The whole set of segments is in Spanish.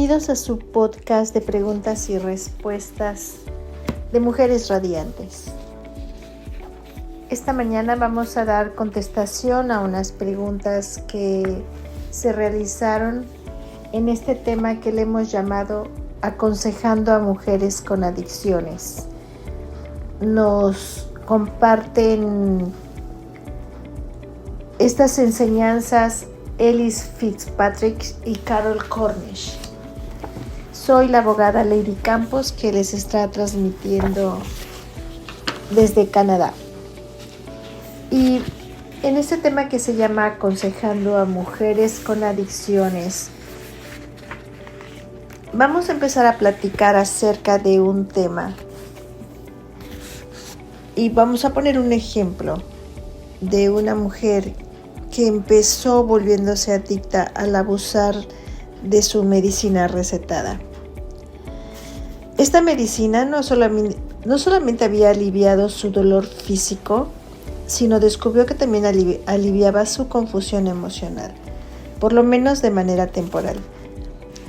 Bienvenidos a su podcast de preguntas y respuestas de Mujeres Radiantes. Esta mañana vamos a dar contestación a unas preguntas que se realizaron en este tema que le hemos llamado Aconsejando a Mujeres con Adicciones. Nos comparten estas enseñanzas Ellis Fitzpatrick y Carol Cornish. Soy la abogada Lady Campos que les está transmitiendo desde Canadá. Y en este tema que se llama Aconsejando a Mujeres con Adicciones, vamos a empezar a platicar acerca de un tema. Y vamos a poner un ejemplo de una mujer que empezó volviéndose adicta al abusar de su medicina recetada. Esta medicina no solamente había aliviado su dolor físico, sino descubrió que también aliviaba su confusión emocional, por lo menos de manera temporal.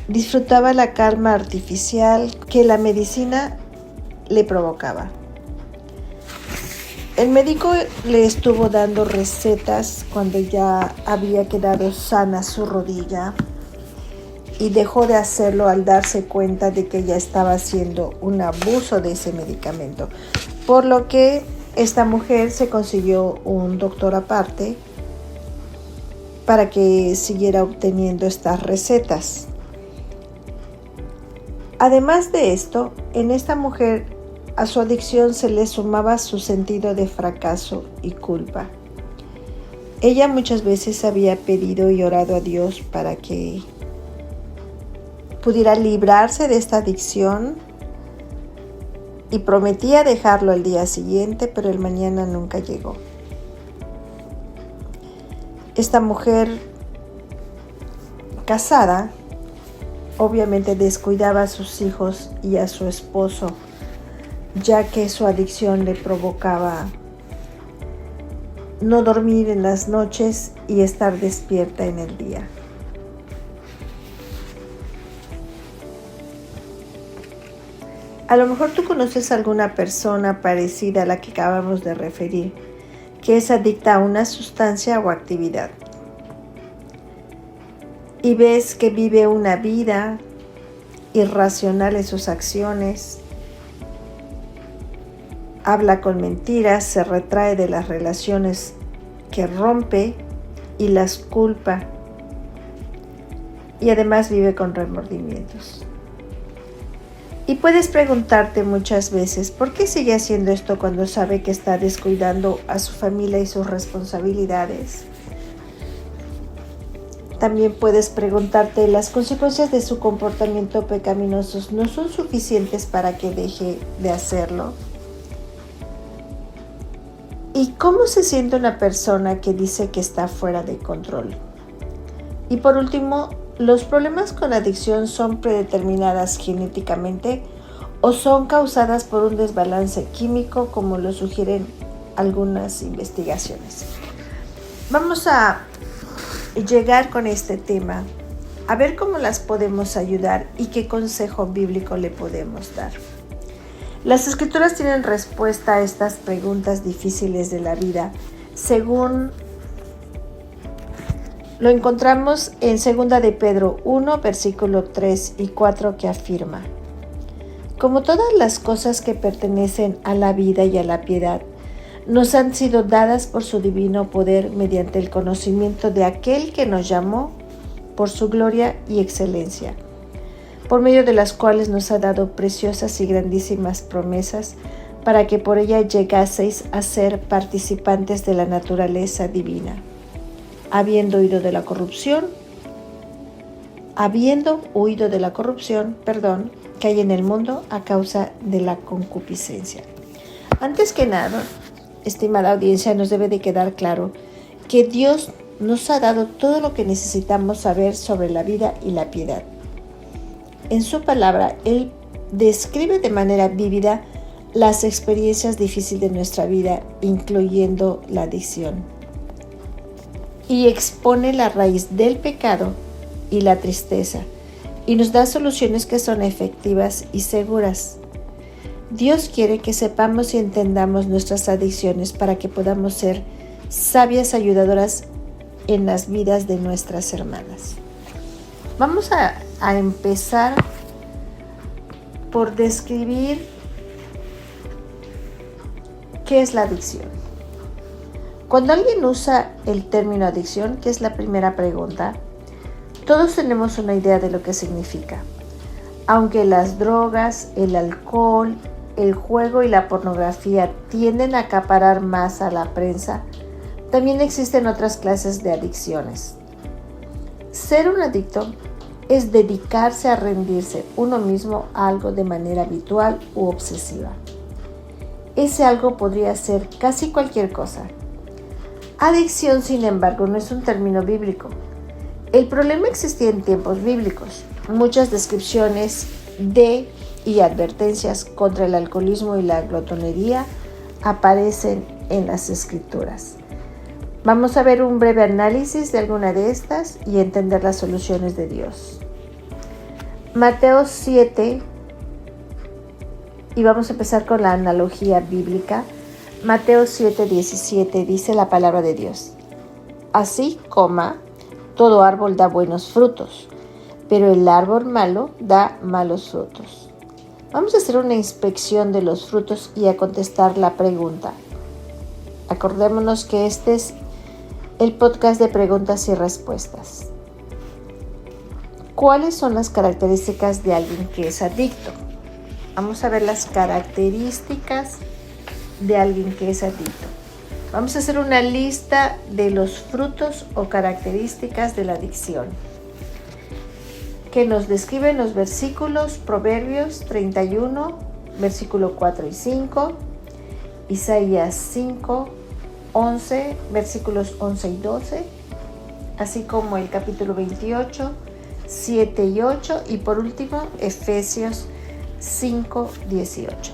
Disfrutaba la calma artificial que la medicina le provocaba. El médico le estuvo dando recetas cuando ya había quedado sana su rodilla y dejó de hacerlo al darse cuenta de que ya estaba haciendo un abuso de ese medicamento. Por lo que esta mujer se consiguió un doctor aparte para que siguiera obteniendo estas recetas. Además de esto, en esta mujer a su adicción se le sumaba su sentido de fracaso y culpa. Ella muchas veces había pedido y orado a Dios para que pudiera librarse de esta adicción y prometía dejarlo al día siguiente, pero el mañana nunca llegó. Esta mujer casada obviamente descuidaba a sus hijos y a su esposo, ya que su adicción le provocaba no dormir en las noches y estar despierta en el día. A lo mejor tú conoces a alguna persona parecida a la que acabamos de referir, que es adicta a una sustancia o actividad. Y ves que vive una vida irracional en sus acciones, habla con mentiras, se retrae de las relaciones que rompe y las culpa. Y además vive con remordimientos. Y puedes preguntarte muchas veces, ¿por qué sigue haciendo esto cuando sabe que está descuidando a su familia y sus responsabilidades? También puedes preguntarte, ¿las consecuencias de su comportamiento pecaminoso no son suficientes para que deje de hacerlo? ¿Y cómo se siente una persona que dice que está fuera de control? Y por último, ¿los problemas con adicción son predeterminadas genéticamente o son causadas por un desbalance químico, como lo sugieren algunas investigaciones? Vamos a llegar con este tema a ver cómo las podemos ayudar y qué consejo bíblico le podemos dar. Las Escrituras tienen respuesta a estas preguntas difíciles de la vida, según lo encontramos en 2 de Pedro 1, versículo 3 y 4, que afirma: como todas las cosas que pertenecen a la vida y a la piedad, nos han sido dadas por su divino poder mediante el conocimiento de aquel que nos llamó por su gloria y excelencia, por medio de las cuales nos ha dado preciosas y grandísimas promesas, para que por ella llegaseis a ser participantes de la naturaleza divina, habiendo huido de la corrupción que hay en el mundo a causa de la concupiscencia. Antes que nada, estimada audiencia, nos debe de quedar claro que Dios nos ha dado todo lo que necesitamos saber sobre la vida y la piedad. En su palabra, Él describe de manera vívida las experiencias difíciles de nuestra vida, incluyendo la adicción, y expone la raíz del pecado y la tristeza, y nos da soluciones que son efectivas y seguras. Dios quiere que sepamos y entendamos nuestras adicciones para que podamos ser sabias ayudadoras en las vidas de nuestras hermanas. Vamos a empezar por describir qué es la adicción. Cuando alguien usa el término adicción, que es la primera pregunta, todos tenemos una idea de lo que significa. Aunque las drogas, el alcohol, el juego y la pornografía tienden a acaparar más a la prensa, también existen otras clases de adicciones. Ser un adicto es dedicarse a rendirse uno mismo a algo de manera habitual u obsesiva. Ese algo podría ser casi cualquier cosa. Adicción, sin embargo, no es un término bíblico. El problema existía en tiempos bíblicos. Muchas descripciones de y advertencias contra el alcoholismo y la glotonería aparecen en las Escrituras. Vamos a ver un breve análisis de alguna de estas y entender las soluciones de Dios. Mateo 7, y vamos a empezar con la analogía bíblica. Mateo 7:17 dice la palabra de Dios: así todo árbol da buenos frutos, pero el árbol malo da malos frutos. Vamos a hacer una inspección de los frutos y a contestar la pregunta. Acordémonos que este es el podcast de preguntas y respuestas. ¿Cuáles son las características de alguien que es adicto? Vamos a ver las características de alguien que es adicto. Vamos a hacer una lista de los frutos o características de la adicción que nos describen los versículos Proverbios 31, versículo 4 y 5, Isaías 5, 11, versículos 11 y 12, así como el capítulo 28, 7 y 8, y por último Efesios 5, 18.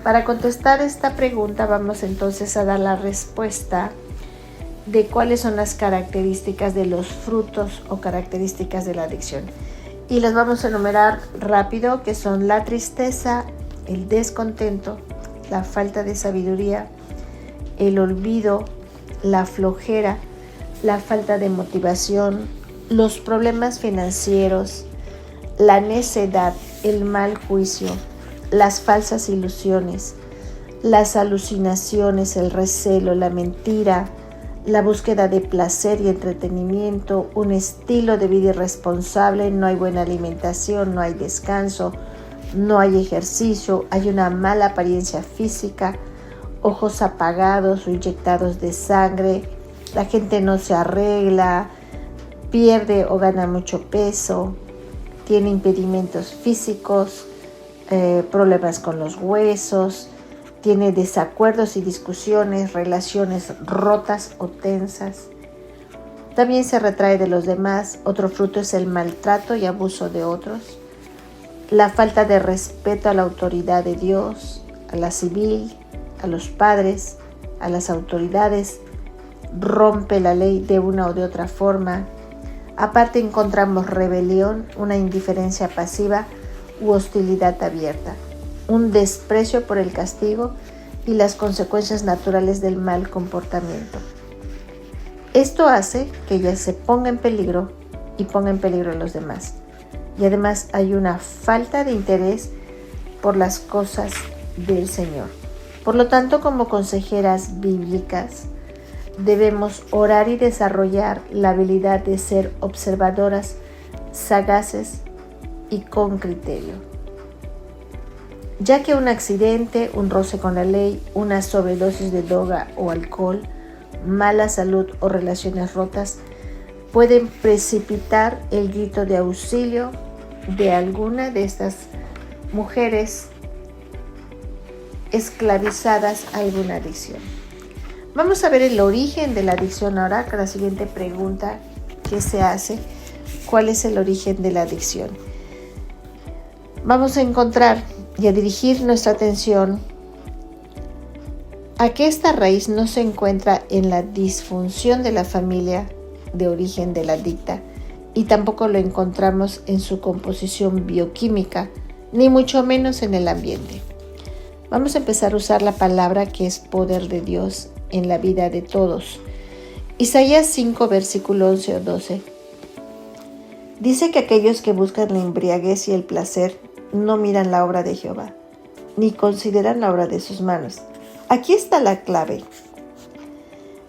Para contestar esta pregunta vamos entonces a dar la respuesta de cuáles son las características de los frutos o características de la adicción. Y las vamos a enumerar rápido, que son la tristeza, el descontento, la falta de sabiduría, el olvido, la flojera, la falta de motivación, los problemas financieros, la necedad, el mal juicio, las falsas ilusiones, las alucinaciones, el recelo, la mentira, la búsqueda de placer y entretenimiento, un estilo de vida irresponsable, no hay buena alimentación, no hay descanso, no hay ejercicio, hay una mala apariencia física, ojos apagados o inyectados de sangre, la gente no se arregla, pierde o gana mucho peso, tiene impedimentos físicos, problemas con los huesos, tiene desacuerdos y discusiones, relaciones rotas o tensas. También se retrae de los demás. Otro fruto es el maltrato y abuso de otros, la falta de respeto a la autoridad de Dios, a la civil, a los padres, a las autoridades, rompe la ley de una o de otra forma. Aparte encontramos rebelión, una indiferencia pasiva u hostilidad abierta, un desprecio por el castigo y las consecuencias naturales del mal comportamiento. Esto hace que ella se ponga en peligro y ponga en peligro a los demás. Y además hay una falta de interés por las cosas del Señor. Por lo tanto, como consejeras bíblicas, debemos orar y desarrollar la habilidad de ser observadoras, sagaces y con criterio. Ya que un accidente, un roce con la ley, una sobredosis de droga o alcohol, mala salud o relaciones rotas pueden precipitar el grito de auxilio de alguna de estas mujeres esclavizadas a alguna adicción. Vamos a ver el origen de la adicción ahora, con la siguiente pregunta que se hace: ¿cuál es el origen de la adicción? Vamos a encontrar y a dirigir nuestra atención a que esta raíz no se encuentra en la disfunción de la familia de origen de la adicta y tampoco lo encontramos en su composición bioquímica, ni mucho menos en el ambiente. Vamos a empezar a usar la palabra que es poder de Dios en la vida de todos. Isaías 5, versículo 11 o 12. Dice que aquellos que buscan la embriaguez y el placer no miran la obra de Jehová, ni consideran la obra de sus manos. Aquí está la clave.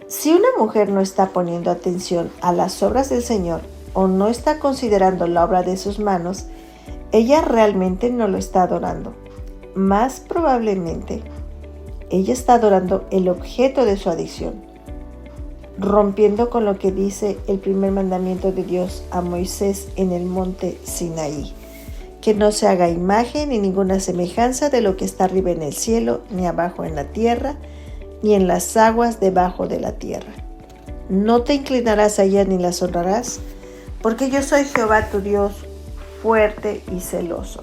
Si una mujer no está poniendo atención a las obras del Señor o no está considerando la obra de sus manos, ella realmente no lo está adorando. Más probablemente, ella está adorando el objeto de su adicción, rompiendo con lo que dice el primer mandamiento de Dios a Moisés en el monte Sinaí, que no se haga imagen ni ninguna semejanza de lo que está arriba en el cielo, ni abajo en la tierra, ni en las aguas debajo de la tierra. No te inclinarás a ella ni las honrarás, porque yo soy Jehová tu Dios, fuerte y celoso.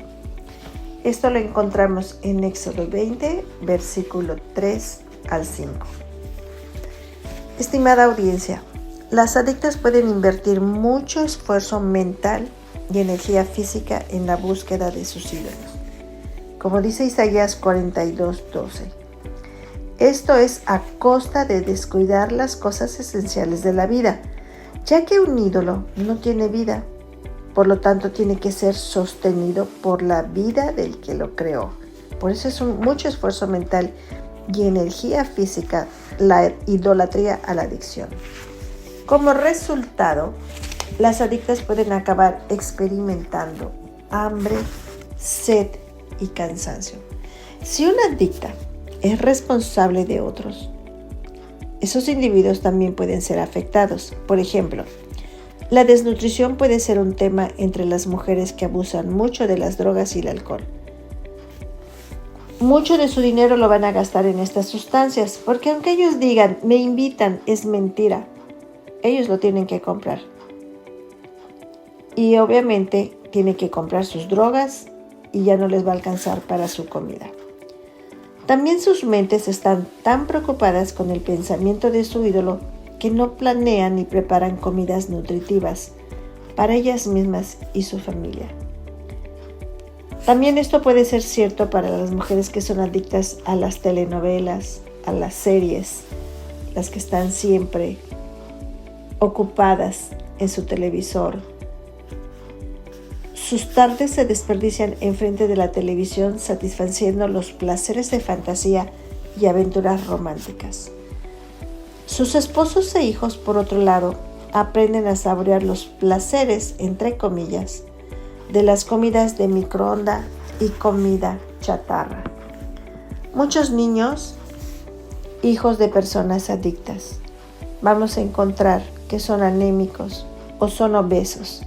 Esto lo encontramos en Éxodo 20, versículo 3 al 5. Estimada audiencia, las adictas pueden invertir mucho esfuerzo mental y energía física en la búsqueda de sus ídolos. Como dice Isaías 42, 12. Esto es a costa de descuidar las cosas esenciales de la vida, ya que un ídolo no tiene vida. Por lo tanto, tiene que ser sostenido por la vida del que lo creó. Por eso es mucho esfuerzo mental y energía física la idolatría a la adicción. Como resultado, las adictas pueden acabar experimentando hambre, sed y cansancio. Si una adicta es responsable de otros, esos individuos también pueden ser afectados. Por ejemplo, la desnutrición puede ser un tema entre las mujeres que abusan mucho de las drogas y el alcohol. Mucho de su dinero lo van a gastar en estas sustancias, porque aunque ellos digan, me invitan, es mentira. Ellos lo tienen que comprar. Y obviamente tienen que comprar sus drogas y ya no les va a alcanzar para su comida. También sus mentes están tan preocupadas con el pensamiento de su ídolo que no planean ni preparan comidas nutritivas para ellas mismas y su familia. También esto puede ser cierto para las mujeres que son adictas a las telenovelas, a las series, las que están siempre ocupadas en su televisor. Sus tardes se desperdician enfrente de la televisión satisfaciendo los placeres de fantasía y aventuras románticas. Sus esposos e hijos, por otro lado, aprenden a saborear los placeres, entre comillas, de las comidas de microondas y comida chatarra. Muchos niños, hijos de personas adictas, vamos a encontrar que son anémicos o son obesos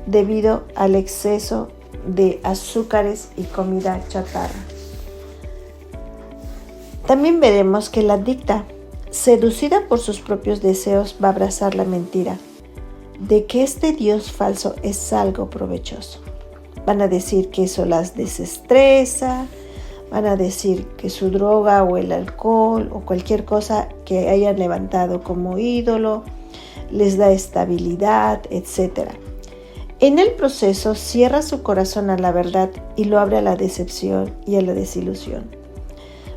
debido al exceso de azúcares y comida chatarra. También veremos que la adicta, seducida por sus propios deseos, va a abrazar la mentira de que este Dios falso es algo provechoso. Van a decir que eso las desestresa, van a decir que su droga o el alcohol o cualquier cosa que hayan levantado como ídolo les da estabilidad, etc. En el proceso cierra su corazón a la verdad y lo abre a la decepción y a la desilusión.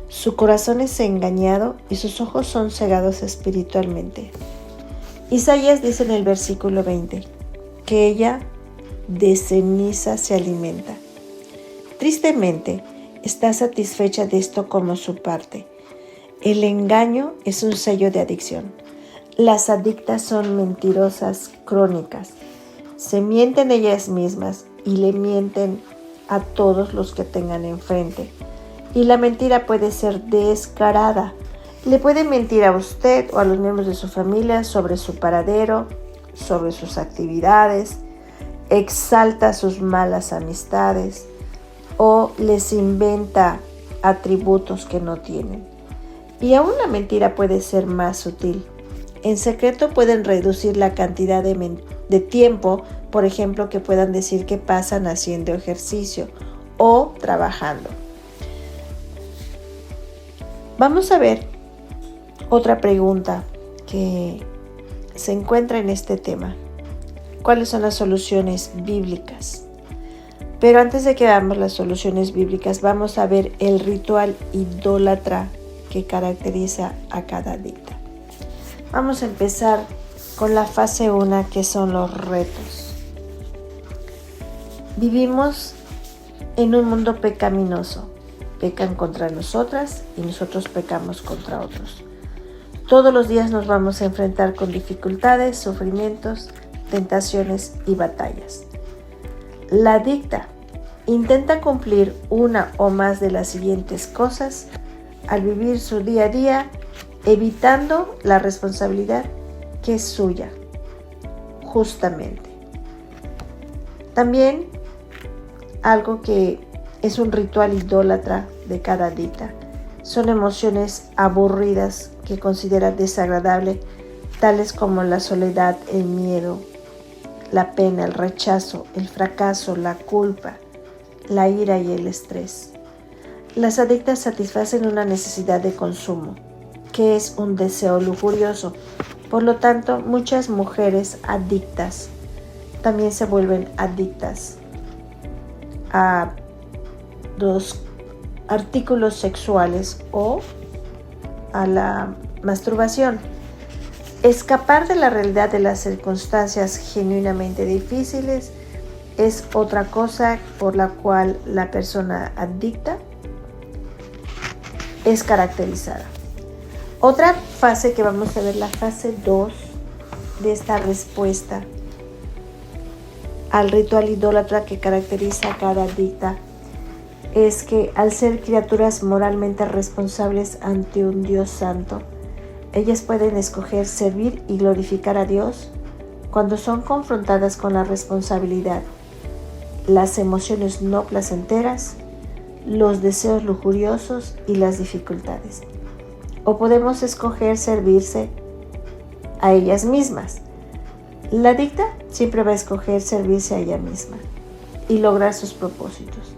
Su corazón es engañado y sus ojos son cegados espiritualmente. Isaías dice en el versículo 20 que ella de ceniza se alimenta. Tristemente, está satisfecha de esto como su parte. El engaño es un sello de adicción. Las adictas son mentirosas crónicas. Se mienten ellas mismas y le mienten a todos los que tengan enfrente. Y la mentira puede ser descarada. Le puede mentir a usted o a los miembros de su familia sobre su paradero, sobre sus actividades, exalta sus malas amistades o les inventa atributos que no tienen. Y aún la mentira puede ser más sutil. En secreto pueden reducir la cantidad de tiempo, por ejemplo, que puedan decir que pasan haciendo ejercicio o trabajando. Vamos a ver otra pregunta que se encuentra en este tema. cuáles son las soluciones bíblicas. Pero antes de que veamos las soluciones bíblicas, vamos a ver el ritual idólatra que caracteriza a cada adicta. Vamos a empezar con la fase 1, que son los retos. Vivimos en un mundo pecaminoso. Pecan contra nosotras y nosotros pecamos contra otros. Todos los días nos vamos a enfrentar con dificultades, sufrimientos, tentaciones y batallas. La adicta intenta cumplir una o más de las siguientes cosas al vivir su día a día, evitando la responsabilidad que es suya, justamente. También algo que es un ritual idólatra de cada adicta son emociones aburridas que considera desagradable, tales como la soledad, el miedo, la pena, el rechazo, el fracaso, la culpa, la ira y el estrés. Las adictas satisfacen una necesidad de consumo, que es un deseo lujurioso. Por lo tanto, muchas mujeres adictas también se vuelven adictas a los artículos sexuales o a la masturbación. Escapar de la realidad de las circunstancias genuinamente difíciles es otra cosa por la cual la persona adicta es caracterizada. Otra fase que vamos a ver, la fase 2 de esta respuesta al ritual idólatra que caracteriza a cada adicta, es que al ser criaturas moralmente responsables ante un Dios santo, ellas pueden escoger servir y glorificar a Dios cuando son confrontadas con la responsabilidad, las emociones no placenteras, los deseos lujuriosos y las dificultades. O podemos escoger servirse a ellas mismas. La adicta siempre va a escoger servirse a ella misma y lograr sus propósitos.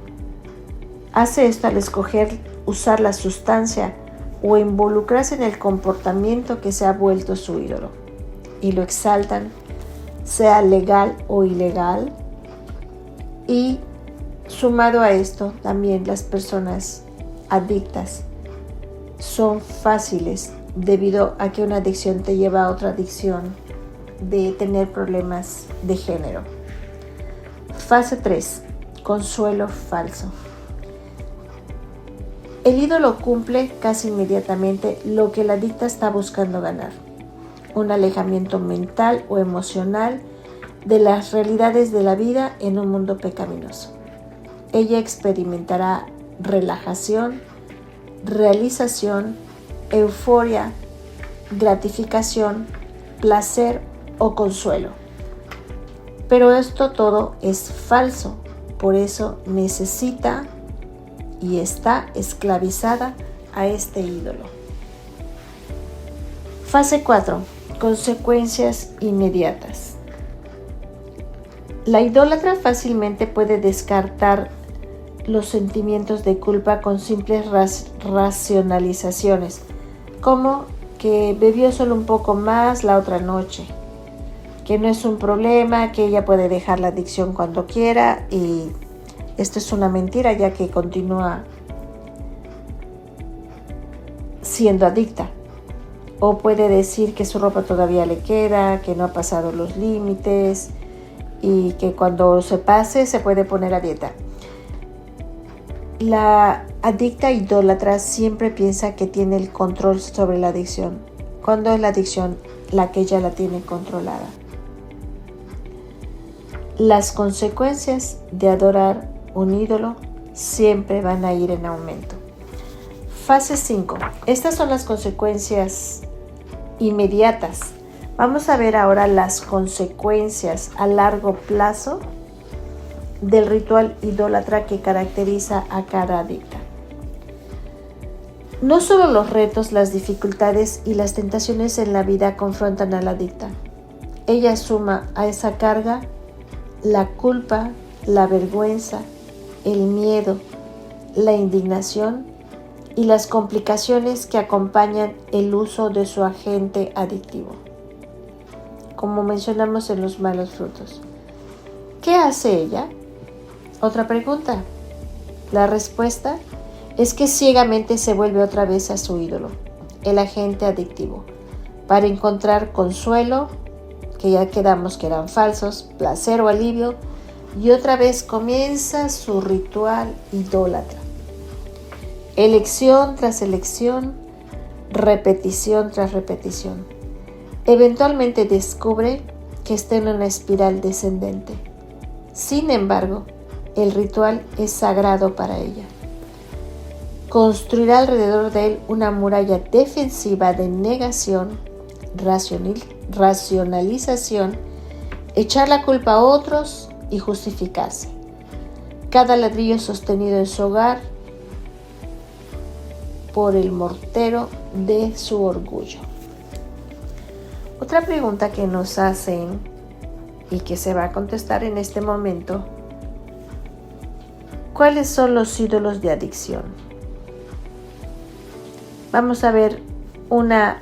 Hace esto al escoger usar la sustancia o involucrarse en el comportamiento que se ha vuelto su ídolo y lo exaltan, sea legal o ilegal. Y sumado a esto, también las personas adictas son fáciles debido a que una adicción te lleva a otra adicción, de tener problemas de género. Fase 3. Consuelo falso. El ídolo cumple casi inmediatamente lo que la adicta está buscando ganar: un alejamiento mental o emocional de las realidades de la vida en un mundo pecaminoso. Ella experimentará relajación, realización, euforia, gratificación, placer o consuelo. Pero esto todo es falso, por eso necesita y está esclavizada a este ídolo. Fase 4. Consecuencias inmediatas. La idólatra fácilmente puede descartar los sentimientos de culpa con simples racionalizaciones, como que bebió solo un poco más la otra noche, que no es un problema, que ella puede dejar la adicción cuando quiera, y esto es una mentira, ya que continúa siendo adicta. O puede decir que su ropa todavía le queda, que no ha pasado los límites y que cuando se pase se puede poner a dieta. La adicta idólatra siempre piensa que tiene el control sobre la adicción, cuando es la adicción la que ella la tiene controlada. Las consecuencias de adorar un ídolo siempre van a ir en aumento. Fase 5. Estas son las consecuencias inmediatas. Vamos a ver ahora las consecuencias a largo plazo del ritual idólatra que caracteriza a cada adicta. No solo los retos, las dificultades y las tentaciones en la vida confrontan a la adicta. Ella suma a esa carga la culpa, la vergüenza, el miedo, la indignación y las complicaciones que acompañan el uso de su agente adictivo. como mencionamos en los malos frutos. ¿Qué hace ella? Otra pregunta. La respuesta es que ciegamente se vuelve otra vez a su ídolo, el agente adictivo, para encontrar consuelo, que ya quedamos que eran falsos, placer o alivio, y otra vez comienza su ritual idólatra. Elección tras elección, repetición tras repetición. Eventualmente descubre que está en una espiral descendente. Sin embargo, el ritual es sagrado para ella. Construirá alrededor de él una muralla defensiva de negación, racionalización, echar la culpa a otros y justificarse. Cada ladrillo sostenido en su hogar por el mortero de su orgullo. Otra pregunta que nos hacen y que se va a contestar en este momento: ¿cuáles son los ídolos de adicción? Vamos a ver una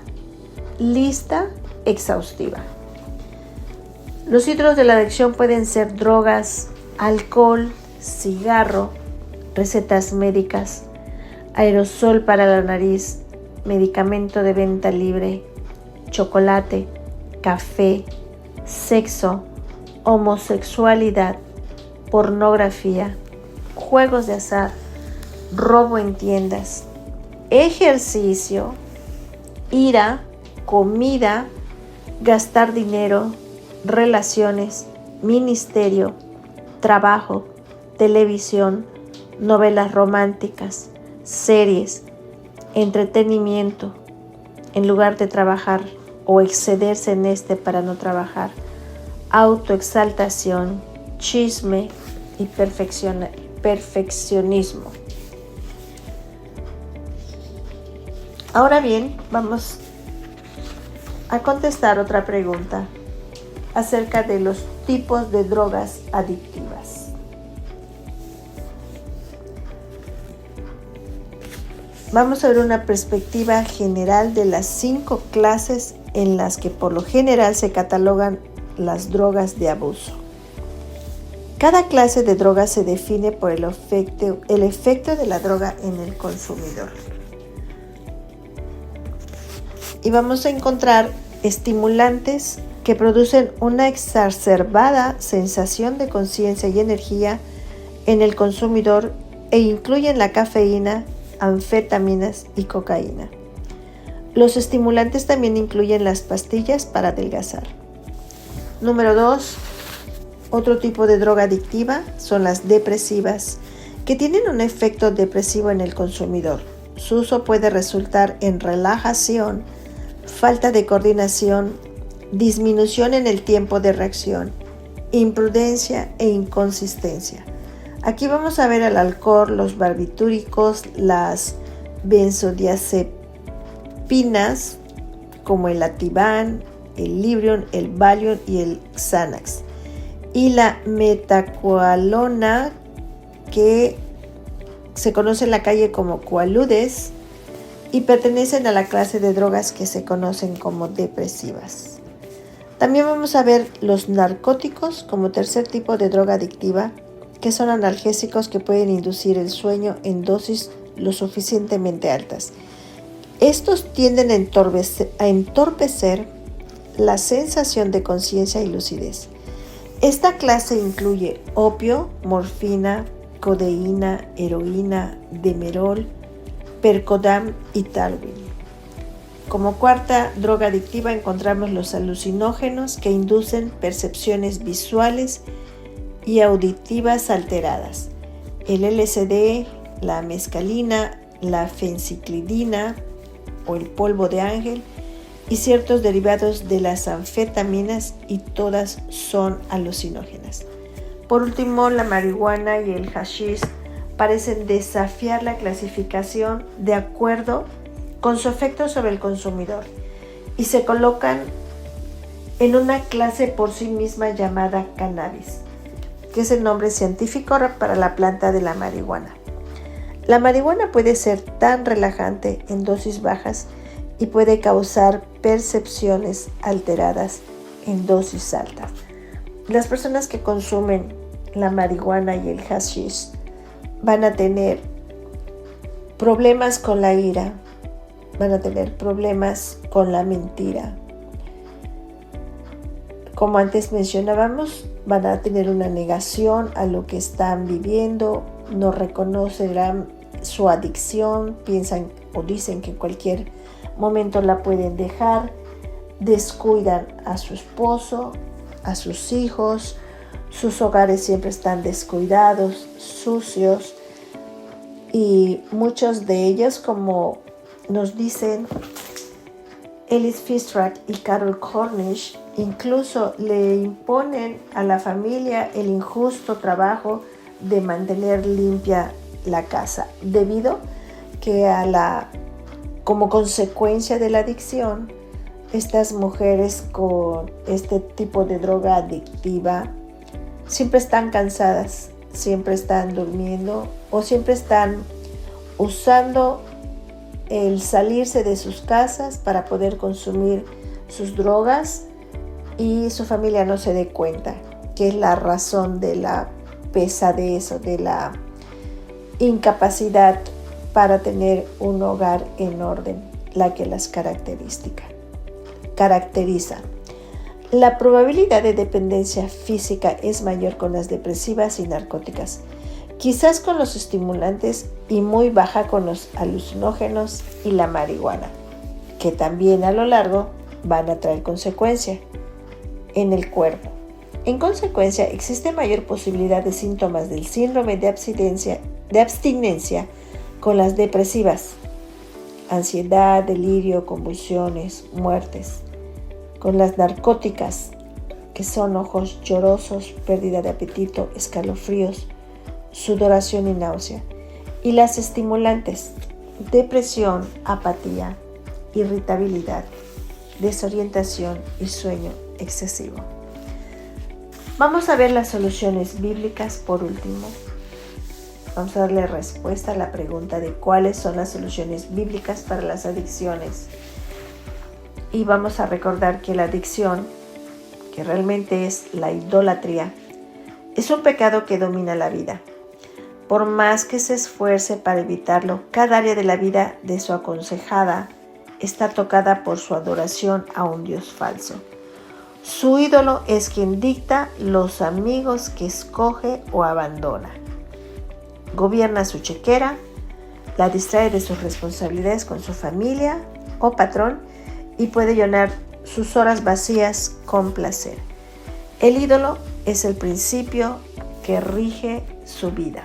lista exhaustiva. Los ídolos de la adicción pueden ser drogas, alcohol, cigarro, recetas médicas, aerosol para la nariz, medicamento de venta libre, chocolate, café, sexo, homosexualidad, pornografía, juegos de azar, robo en tiendas, ejercicio, ira, comida, gastar dinero, relaciones, ministerio, trabajo, televisión, novelas románticas, series, entretenimiento, en lugar de trabajar o excederse en este para no trabajar, autoexaltación, chisme y perfeccionismo. Ahora bien, vamos a contestar otra pregunta acerca de los tipos de drogas adictivas. Vamos a ver una perspectiva general de las 5 clases en las que por lo general se catalogan las drogas de abuso. Cada clase de droga se define por el efecto de la droga en el consumidor. Y vamos a encontrar estimulantes que producen una exacerbada sensación de conciencia y energía en el consumidor e incluyen la cafeína, anfetaminas y cocaína. Los estimulantes también incluyen las pastillas para adelgazar. Número 2. Otro tipo de droga adictiva son las depresivas, que tienen un efecto depresivo en el consumidor. Su uso puede resultar en relajación, falta de coordinación, disminución en el tiempo de reacción, imprudencia e inconsistencia. Aquí vamos a ver el alcohol, los barbitúricos, las benzodiazepinas como el Ativan, el Librium, el Valium y el Xanax, y la metacoalona, que se conoce en la calle como Quaaludes y pertenecen a la clase de drogas que se conocen como depresivas. También vamos a ver los narcóticos como tercer tipo de droga adictiva, que son analgésicos que pueden inducir el sueño en dosis lo suficientemente altas. Estos tienden a entorpecer la sensación de conciencia y lucidez. Esta clase incluye opio, morfina, codeína, heroína, demerol, percodam y Talwin. Como cuarta droga adictiva encontramos los alucinógenos, que inducen percepciones visuales y auditivas alteradas. El LSD, la mescalina, la fenciclidina o el polvo de ángel y ciertos derivados de las anfetaminas, y todas son alucinógenas. Por último, la marihuana y el hashish parecen desafiar la clasificación de acuerdo con su efecto sobre el consumidor y se colocan en una clase por sí misma llamada cannabis, que es el nombre científico para la planta de la marihuana. La marihuana puede ser tan relajante en dosis bajas y puede causar percepciones alteradas en dosis altas. Las personas que consumen la marihuana y el hashish van a tener problemas con la ira, van a tener problemas con la mentira. Como antes mencionábamos, van a tener una negación a lo que están viviendo, no reconocerán su adicción, piensan o dicen que en cualquier momento la pueden dejar, descuidan a su esposo, a sus hijos, sus hogares siempre están descuidados, sucios, y muchos de ellos, como nos dicen Ellis Fistrak y Carol Cornish, incluso le imponen a la familia el injusto trabajo de mantener limpia la casa, debido que como consecuencia de la adicción, estas mujeres con este tipo de droga adictiva siempre están cansadas, siempre están durmiendo o siempre están usando el salirse de sus casas para poder consumir sus drogas y su familia no se dé cuenta, que es la razón de la pesadez o de la incapacidad para tener un hogar en orden, la que las caracteriza. La probabilidad de dependencia física es mayor con las depresivas y narcóticas, quizás con los estimulantes, y muy baja con los alucinógenos y la marihuana, que también a lo largo van a traer consecuencias en el cuerpo. En consecuencia, existe mayor posibilidad de síntomas del síndrome de abstinencia con las depresivas: ansiedad, delirio, convulsiones, muertes. Con las narcóticas, que son ojos llorosos, pérdida de apetito, escalofríos, sudoración y náusea. Y las estimulantes: depresión, apatía, irritabilidad, desorientación y sueño excesivo. Vamos a ver las soluciones bíblicas por último. Vamos a darle respuesta a la pregunta de cuáles son las soluciones bíblicas para las adicciones. Y vamos a recordar que la adicción, que realmente es la idolatría, es un pecado que domina la vida. Por más que se esfuerce para evitarlo, cada área de la vida de su aconsejada está tocada por su adoración a un Dios falso. Su ídolo es quien dicta los amigos que escoge o abandona. Gobierna su chequera, la distrae de sus responsabilidades con su familia o patrón y puede llenar sus horas vacías con placer. El ídolo es el principio que rige su vida.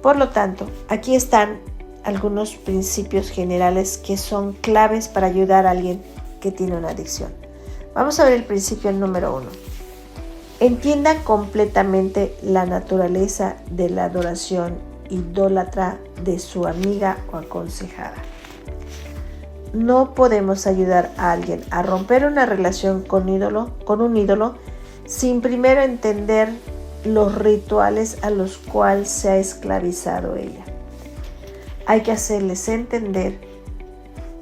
Por lo tanto, aquí están algunos principios generales que son claves para ayudar a alguien que tiene una adicción. Vamos a ver el principio número 1. Entienda completamente la naturaleza de la adoración idólatra de su amiga o aconsejada. No podemos ayudar a alguien a romper una relación con un ídolo sin primero entender los rituales a los cuales se ha esclavizado ella. Hay que hacerles entender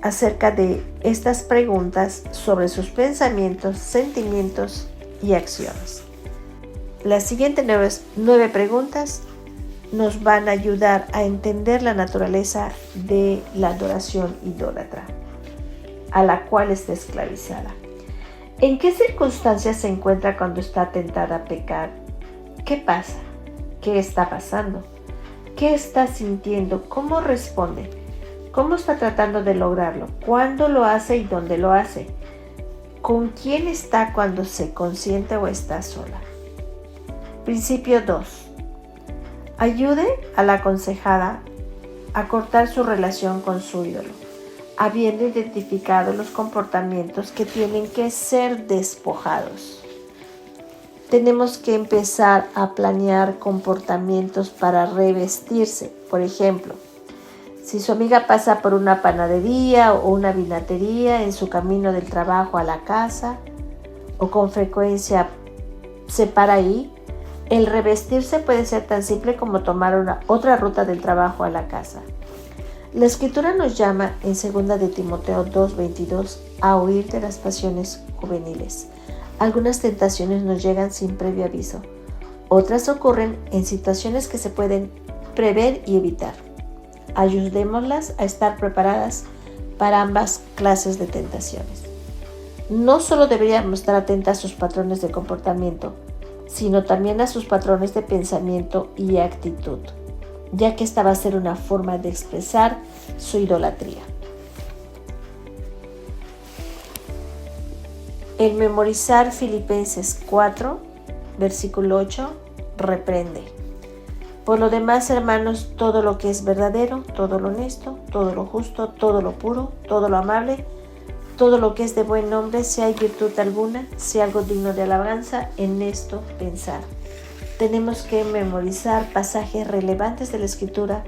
acerca de estas preguntas sobre sus pensamientos, sentimientos y acciones. Las siguientes 9 preguntas nos van a ayudar a entender la naturaleza de la adoración idólatra a la cual está esclavizada. ¿En qué circunstancias se encuentra cuando está tentada a pecar? ¿Qué pasa? ¿Qué está pasando? ¿Qué está sintiendo? ¿Cómo responde? ¿Cómo está tratando de lograrlo? ¿Cuándo lo hace y dónde lo hace? ¿Con quién está cuando se consiente o está sola? Principio 2. Ayude a la aconsejada a cortar su relación con su ídolo, habiendo identificado los comportamientos que tienen que ser despojados. Tenemos que empezar a planear comportamientos para revestirse. Por ejemplo, si su amiga pasa por una panadería o una vinatería en su camino del trabajo a la casa, o con frecuencia se para ahí, el revestirse puede ser tan simple como tomar otra ruta del trabajo a la casa. La Escritura nos llama en 2 de Timoteo 2:22 a huir de las pasiones juveniles. Algunas tentaciones nos llegan sin previo aviso. Otras ocurren en situaciones que se pueden prever y evitar. Ayudémoslas a estar preparadas para ambas clases de tentaciones. No solo deberíamos estar atentas a sus patrones de comportamiento, sino también a sus patrones de pensamiento y actitud, ya que esta va a ser una forma de expresar su idolatría. El memorizar Filipenses 4, versículo 8, reprende. Por lo demás, hermanos, todo lo que es verdadero, todo lo honesto, todo lo justo, todo lo puro, todo lo amable, todo lo que es de buen nombre, si hay virtud alguna, si algo digno de alabanza, en esto pensar. Tenemos que memorizar pasajes relevantes de la Escritura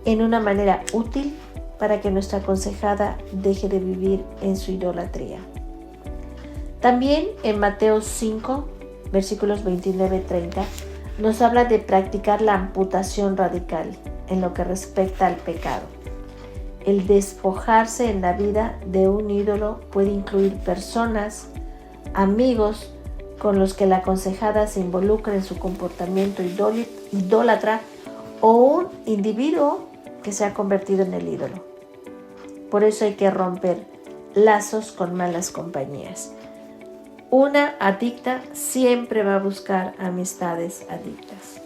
en una manera útil para que nuestra aconsejada deje de vivir en su idolatría. También en Mateo 5, versículos 29-30, nos habla de practicar la amputación radical en lo que respecta al pecado. El despojarse en la vida de un ídolo puede incluir personas, amigos con los que la aconsejada se involucra en su comportamiento idólatra o un individuo que se ha convertido en el ídolo. Por eso hay que romper lazos con malas compañías. Una adicta siempre va a buscar amistades adictas.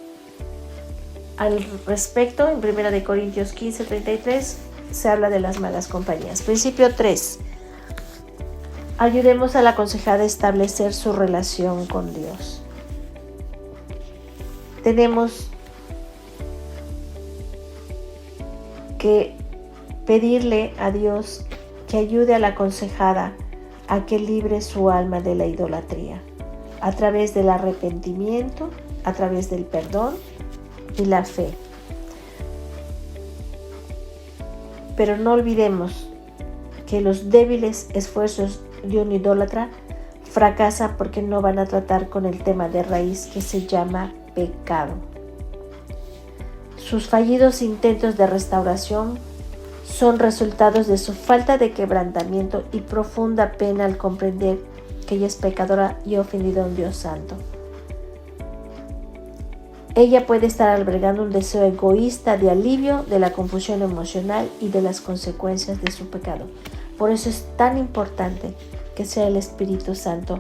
Al respecto, en 1 Corintios 15:33 se habla de las malas compañías. Principio 3. Ayudemos a la aconsejada a establecer su relación con Dios. Tenemos que pedirle a Dios que ayude a la aconsejada a que libre su alma de la idolatría, a través del arrepentimiento, a través del perdón y la fe. Pero no olvidemos que los débiles esfuerzos de un idólatra fracasan porque no van a tratar con el tema de raíz que se llama pecado. Sus fallidos intentos de restauración son resultados de su falta de quebrantamiento y profunda pena al comprender que ella es pecadora y ofendida a un Dios santo. Ella puede estar albergando un deseo egoísta de alivio de la confusión emocional y de las consecuencias de su pecado. Por eso es tan importante que sea el Espíritu Santo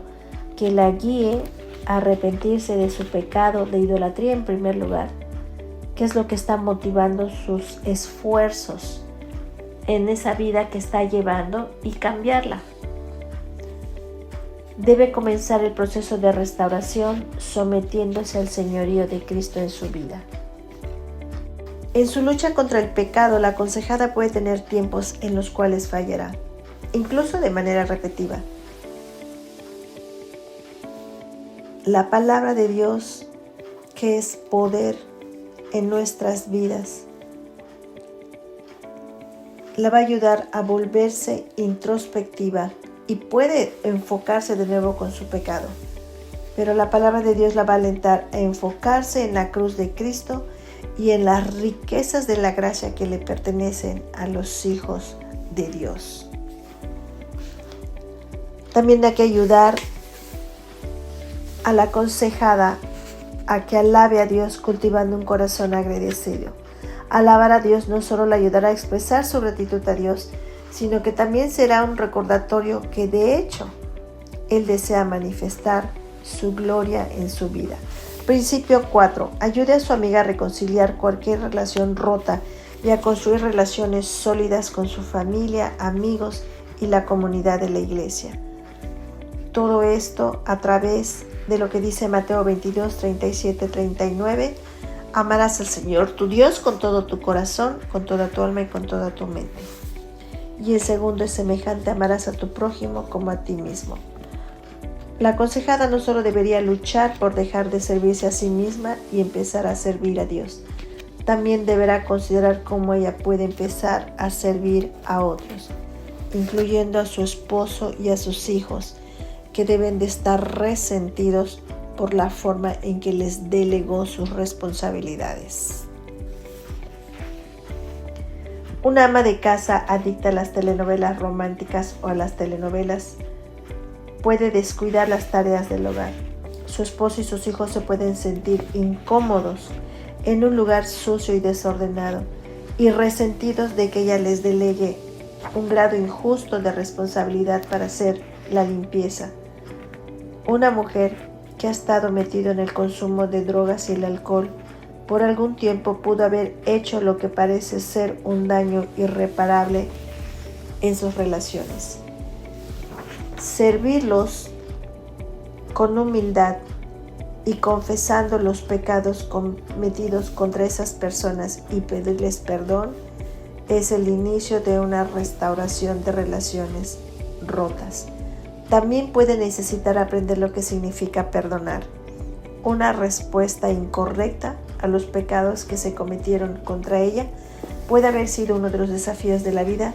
que la guíe a arrepentirse de su pecado de idolatría en primer lugar, que es lo que está motivando sus esfuerzos en esa vida que está llevando, y cambiarla. Debe comenzar el proceso de restauración sometiéndose al señorío de Cristo en su vida. En su lucha contra el pecado, la aconsejada puede tener tiempos en los cuales fallará, incluso de manera repetitiva. La palabra de Dios, que es poder en nuestras vidas, la va a ayudar a volverse introspectiva y puede enfocarse de nuevo con su pecado. Pero la palabra de Dios la va a alentar a enfocarse en la cruz de Cristo y en las riquezas de la gracia que le pertenecen a los hijos de Dios. También hay que ayudar a la aconsejada a que alabe a Dios cultivando un corazón agradecido. Alabar a Dios no solo le ayudará a expresar su gratitud a Dios, sino que también será un recordatorio que de hecho Él desea manifestar su gloria en su vida. Principio 4. Ayude a su amiga a reconciliar cualquier relación rota y a construir relaciones sólidas con su familia, amigos y la comunidad de la iglesia. Todo esto a través de lo que dice Mateo 22, 37, 39. Amarás al Señor tu Dios con todo tu corazón, con toda tu alma y con toda tu mente. Y el segundo es semejante: amarás a tu prójimo como a ti mismo. La aconsejada no solo debería luchar por dejar de servirse a sí misma y empezar a servir a Dios, también deberá considerar cómo ella puede empezar a servir a otros, incluyendo a su esposo y a sus hijos, que deben de estar resentidos por la forma en que les delegó sus responsabilidades. Una ama de casa adicta a las telenovelas románticas o a las telenovelas puede descuidar las tareas del hogar. Su esposo y sus hijos se pueden sentir incómodos en un lugar sucio y desordenado y resentidos de que ella les delegue un grado injusto de responsabilidad para hacer la limpieza. Una mujer que ha estado metida en el consumo de drogas y el alcohol por algún tiempo pudo haber hecho lo que parece ser un daño irreparable en sus relaciones. Servirlos con humildad y confesando los pecados cometidos contra esas personas y pedirles perdón es el inicio de una restauración de relaciones rotas. También puede necesitar aprender lo que significa perdonar. Una respuesta incorrecta a los pecados que se cometieron contra ella puede haber sido uno de los desafíos de la vida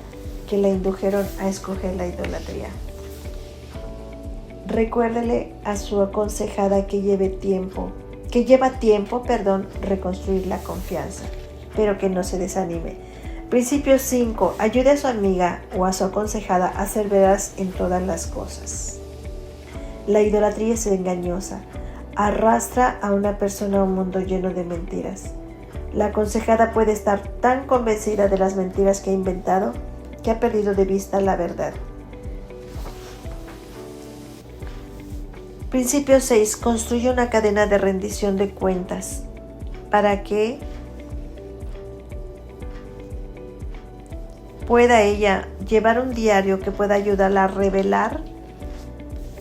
que la indujeron a escoger la idolatría. Recuérdele a su aconsejada que lleva tiempo, reconstruir la confianza, pero que no se desanime. Principio 5. Ayude a su amiga o a su aconsejada a ser veraz en todas las cosas. La idolatría es engañosa. Arrastra a una persona a un mundo lleno de mentiras. La aconsejada puede estar tan convencida de las mentiras que ha inventado que ha perdido de vista la verdad. Principio 6. Construye una cadena de rendición de cuentas para que pueda ella llevar un diario que pueda ayudarla a revelar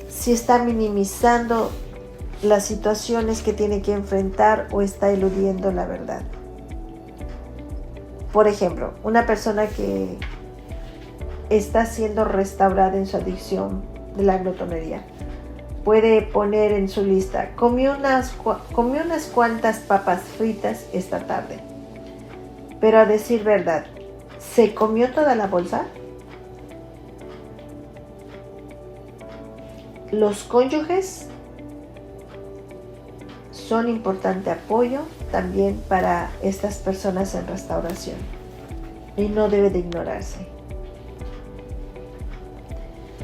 si está minimizando las situaciones que tiene que enfrentar o está eludiendo la verdad. Por ejemplo, una persona que está siendo restaurada en su adicción de la glotonería puede poner en su lista: comió unas cuantas papas fritas esta tarde. Pero a decir verdad, ¿se comió toda la bolsa? Los cónyuges son importante apoyo también para estas personas en restauración y no debe de ignorarse.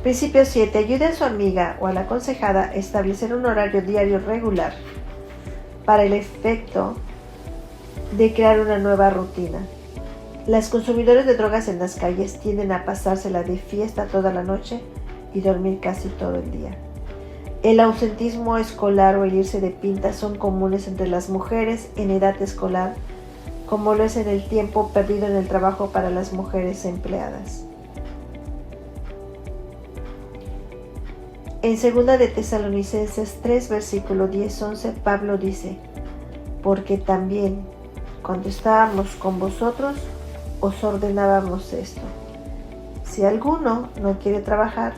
Principio 7. Ayude a su amiga o a la aconsejada a establecer un horario diario regular para el efecto de crear una nueva rutina. Las consumidoras de drogas en las calles tienden a pasársela de fiesta toda la noche y dormir casi todo el día. El ausentismo escolar o el irse de pinta son comunes entre las mujeres en edad escolar, como lo es en el tiempo perdido en el trabajo para las mujeres empleadas. En 2 de Tesalonicenses 3, versículo 10-11, Pablo dice: porque también cuando estábamos con vosotros os ordenábamos esto: si alguno no quiere trabajar,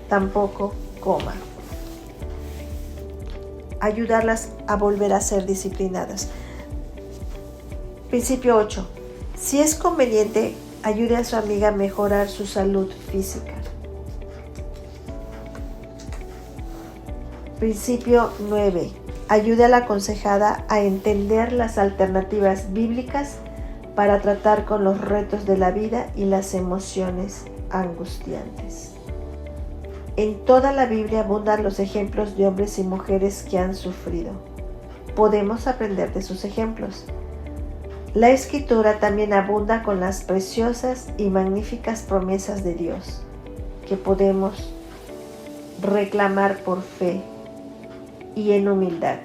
tampoco coma. Ayudarlas a volver a ser disciplinadas. Principio 8. Si es conveniente, ayude a su amiga a mejorar su salud física. Principio 9. Ayude a la aconsejada a entender las alternativas bíblicas para tratar con los retos de la vida y las emociones angustiantes. En toda la Biblia abundan los ejemplos de hombres y mujeres que han sufrido. Podemos aprender de sus ejemplos. La Escritura también abunda con las preciosas y magníficas promesas de Dios, que podemos reclamar por fe y en humildad.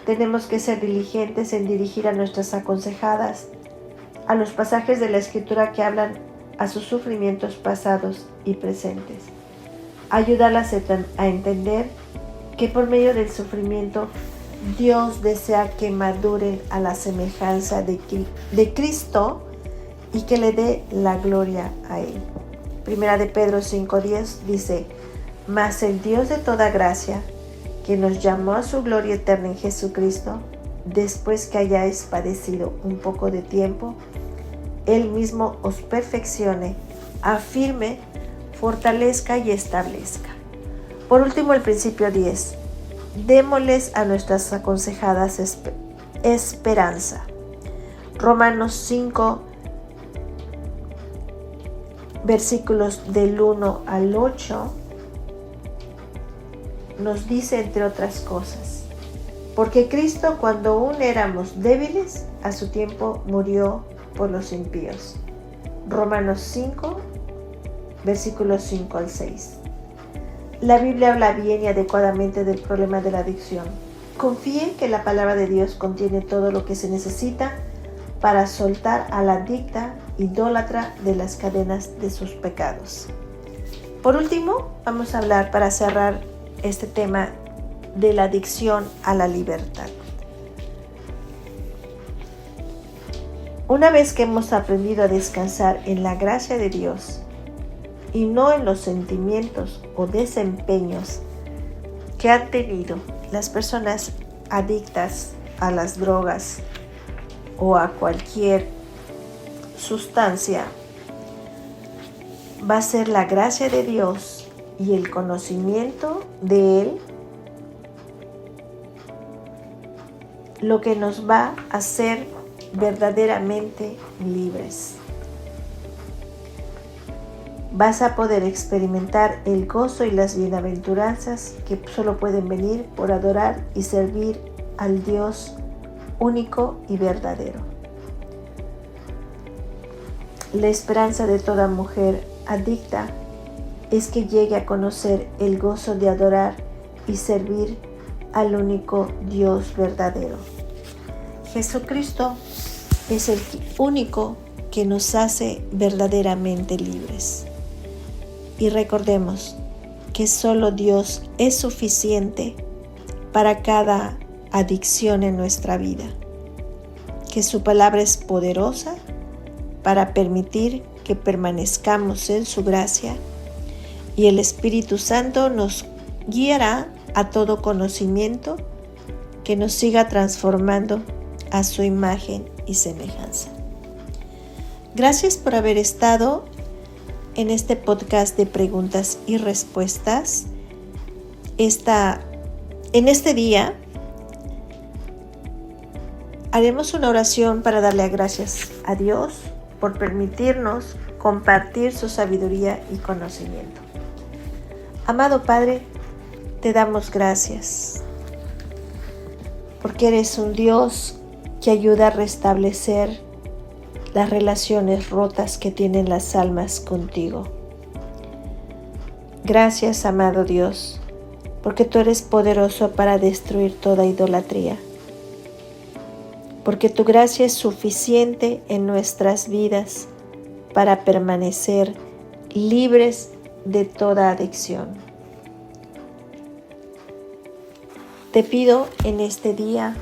Tenemos que ser diligentes en dirigir a nuestras aconsejadas a los pasajes de la Escritura que hablan a sus sufrimientos pasados y presentes. Ayudarlas a entender que por medio del sufrimiento Dios desea que maduren a la semejanza de Cristo y que le dé la gloria a Él. Primera de Pedro 5:10 dice: mas el Dios de toda gracia, que nos llamó a su gloria eterna en Jesucristo, después que hayáis padecido un poco de tiempo, Él mismo os perfeccione, afirme, fortalezca y establezca. Por último, el principio 10. Démosles a nuestras aconsejadas esperanza. Romanos 5, versículos del 1 al 8 nos dice, entre otras cosas, porque Cristo, cuando aún éramos débiles, a su tiempo murió por los impíos. Romanos 5, versículos 5 al 6. La Biblia habla bien y adecuadamente del problema de la adicción. Confíe que la palabra de Dios contiene todo lo que se necesita para soltar a la adicta idólatra de las cadenas de sus pecados. Por último, vamos a hablar, para cerrar este tema, de la adicción a la libertad. Una vez que hemos aprendido a descansar en la gracia de Dios y no en los sentimientos o desempeños que han tenido las personas adictas a las drogas o a cualquier sustancia, va a ser la gracia de Dios y el conocimiento de Él lo que nos va a hacer verdaderamente libres. Vas a poder experimentar el gozo y las bienaventuranzas que solo pueden venir por adorar y servir al Dios único y verdadero. La esperanza de toda mujer adicta es que llegue a conocer el gozo de adorar y servir al único Dios verdadero. Jesucristo es el único que nos hace verdaderamente libres. Y recordemos que solo Dios es suficiente para cada adicción en nuestra vida, que su palabra es poderosa para permitir que permanezcamos en su gracia, y el Espíritu Santo nos guiará a todo conocimiento que nos siga transformando a su imagen y semejanza. Gracias por haber estado en este podcast de preguntas y respuestas. En este día haremos una oración para darle gracias a Dios por permitirnos compartir su sabiduría y conocimiento. Amado Padre, te damos gracias porque eres un Dios que ayuda a restablecer las relaciones rotas que tienen las almas contigo. Gracias, amado Dios, porque tú eres poderoso para destruir toda idolatría, porque tu gracia es suficiente en nuestras vidas para permanecer libres de toda adicción. Te pido en este día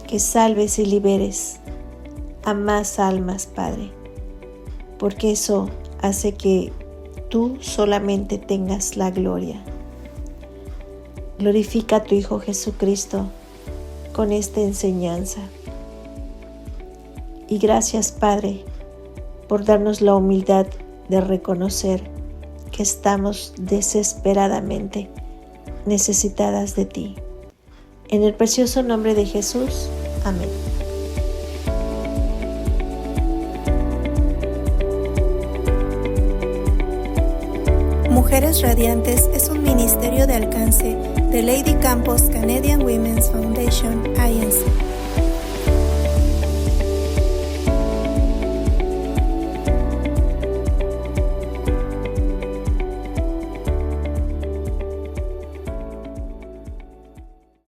que salves y liberes a más almas, Padre, porque eso hace que tú solamente tengas la gloria. Glorifica a tu Hijo Jesucristo con esta enseñanza. Y gracias, Padre, por darnos la humildad de reconocer que estamos desesperadamente necesitadas de ti. En el precioso nombre de Jesús. Amén. Mujeres Radiantes es un ministerio de alcance de Lady Campos Canadian Women's Foundation, INC.